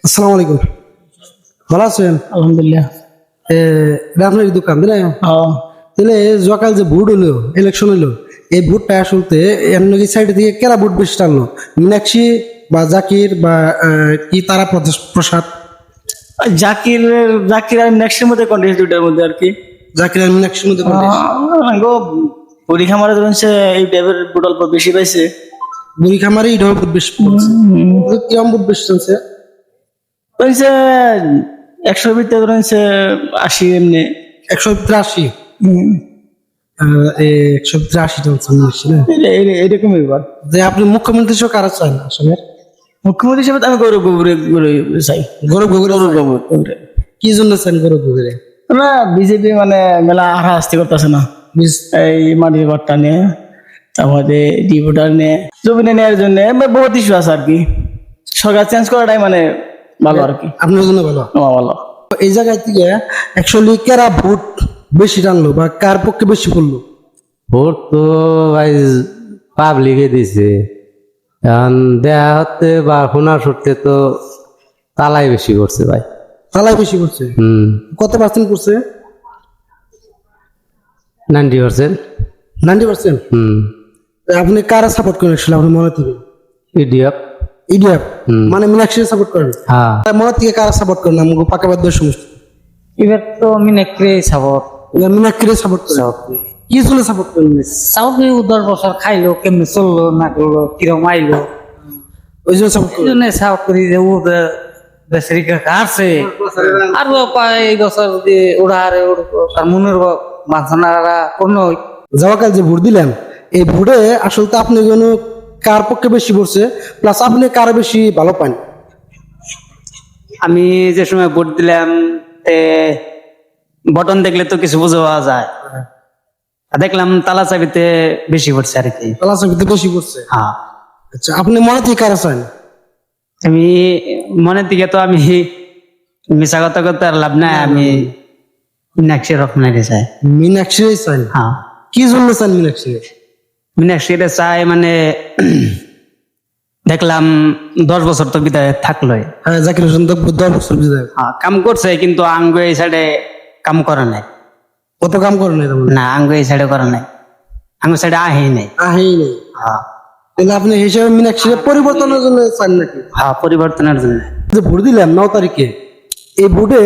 আসসালামু আলাইকুম। ভালো আছেন? আলহামদুলিল্লাহ। আপনার দোকান তাই না? তাহলে সকাল যে ভোট হলো, ইলেকশন হলো, এই ভোটটা আসলতে এমন কি সাইড থেকে কেরা ভোট বেশি টানলো? মীনাক্ষী বা জাকির বা কি তারা প্রসাদ? জাকির জাকির আর মীনাক্ষীর মধ্যে কন্টেস্ট, দুইটার মধ্যে আর কি। জাকির আর মীনাক্ষীর মধ্যে contest। পরীক্ষা মারা ধরেন সে এই টাইপের ভোট অল্প বেশি পাইছে। বুড়ি খামারে ইডাও ভোট বেশি পড়ছে। কিরম ভোট বেশি চলছে? হয়েছে 100 ভিতরে ধরেন সে 80 এমনি। 183। 183 চলছে মীনাক্ষী না? এরকম ব্যাপার। যে আপনি মুখ্যমন্ত্রী হিসেবে কারা চান আসলে? মুখ্যমন্ত্রী হিসেবে তো আমি গৌরব গগৈরে চাই। গৌরব গগৈ। গগৈরে কি জন্য চান গৌরব গগৈরে? না, বিজেপি মানে মেলা হারাহাস্তি করতেছে না এই মাটির ঘরটা নিয়ে, তারপরে ডিভোটার নিয়ে, জমি নেওয়ার জন্য বহুত ইস্যু আছে আর কি। সরকার চেঞ্জ করাটাই মানে ভালো আর কি। আপনার জন্য ভালো। ভালো। এই জায়গায় থেকে অ্যাকচুয়ালি কারা ভোট বেশি টানলো বা কার পক্ষে বেশি পড়লো? ভোট তো ভাই পাবলিকে দিছে, এখন দেয়া হতে বা শোনা সত্যি তো তালাই বেশি করছে ভাই। তালাই বেশি করছে? কত পার্সেন্ট করছে? 90%। 90%? আপনি কারা সাপোর্ট করেন আসলে আপনার মনে থেকে? ইডিএফ। ইডিএফ মানে মীনাক্ষী সাপোর্ট করেন? হ্যাঁ। মনে থেকে কারা সাপোর্ট করেন আমাকে পাকাবাদ সমস্ত? এবার তো মীনাক্ষী সাপোর্ট। মীনাক্ষী সাপোর্ট করেন? কি জন্য সাপোর্ট করেন? সাপোর্ট 10 বছর খাইলো, কেমনে চললো না করলো, কিরম আইলো, ওই জন্য সাপোর্ট এই করেন? জন্য সাপোর্ট করি যে ও দেশের কাছে আর এই বছর যদি ওরা আরে তার মনের বাঁচানারা কোনো যাওয়াকাল যে ভোট দিলেন, এই ভোটে আসলে আপনি যেন কার পক্ষে বেশি পড়ছে, প্লাস আপনি কার বেশি ভালো পান? আমি যে সময় ভোট দিলাম বটন দেখলে তো কিছু বুঝে পাওয়া যায়, দেখলাম তালা চাবিতে বেশি পড়ছে আর কি। তালা চাবিতে বেশি পড়ছে? হ্যাঁ। আচ্ছা, আপনি মনে থেকে কারা চান? আমি মনের দিকে তো আমি মিশা কথা করতে আর লাভ নাই, আমি মীনাক্ষী রত্নাকে চাই। মীনাক্ষী চান? হ্যাঁ। কি জন্য চান মীনাক্ষী? মীনাক্ষীরে চাই মানে দেখলাম 10 বছর তো বিদায় থাকলোই। হ্যাঁ, জাকির হোসেন তো 10 বছর বিদায়। হ্যাঁ, কাম করছে কিন্তু আঙ্গ এই সাইডে কাম করে নাই। কত কাম করে নাই? না, আঙ্গ এই সাইডে করে নাই, আঙ্গ সাইডে আহেই নাই। আহেই নেই? হ্যাঁ। তাহলে আপনি হিসাবে মীনাক্ষী পরিবর্তনের জন্য চান নাকি? হ্যাঁ, পরিবর্তনের জন্য। যে ভোট দিলাম 9 তারিখে, এই ভোটে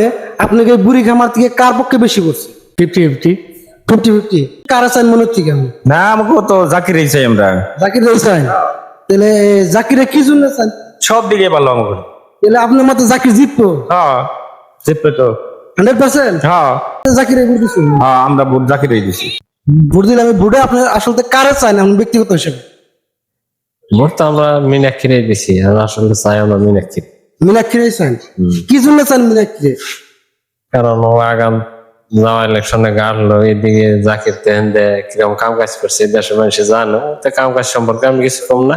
আপনাকে বুড়ি খামার থেকে কার পক্ষে বেশি করছে? 50-50। 50-50 কারা চান মনের থেকে? আমি না, আমাকে তো জাকিরই চাই আমরা। জাকির চান? তাহলে জাকিরে কি জন্য চান? সব দিকে ভালো আমাকে। তাহলে আপনার মতে জাকির জিতবো? হ্যাঁ, জিতবে তো 100%? হ্যাঁ। জাকিরে ভোট দিচ্ছেন? হ্যাঁ, আমরা ভোট জাকিরই দিছি। ভোট দিলাম, এই ভোটে আপনার আসলে কারা চান আপনি ব্যক্তিগত হিসেবে? ভোট তো আমরা মীনাক্ষীরে দিছি, আর আসলে চাই আমরা মীনাক্ষী। মীনাক্ষীরে চান? কি জন্য চান মীনাক্ষী? কারণ ও আগাম যাওয়া ইলেকশনে গাড়লো, এদিকে জাকির তেহেন দেয় কিরকম কাম কাজ করছে দেশের মানুষে জানো, তো কাম কাজ সম্পর্কে আমি কিছু কম না।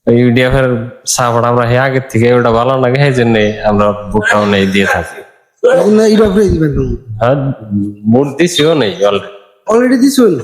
ইউডিএফ এর সাপোর্ট আমরা আগের থেকে ওটা ভালো লাগে, সেই জন্য আমরা ভোটটাও নেই দিয়ে থাকি। ইউরোপে দিবেন? আর ভোট দিছিও নেই অলরেডি। অলরেডি দিচ্ছেন?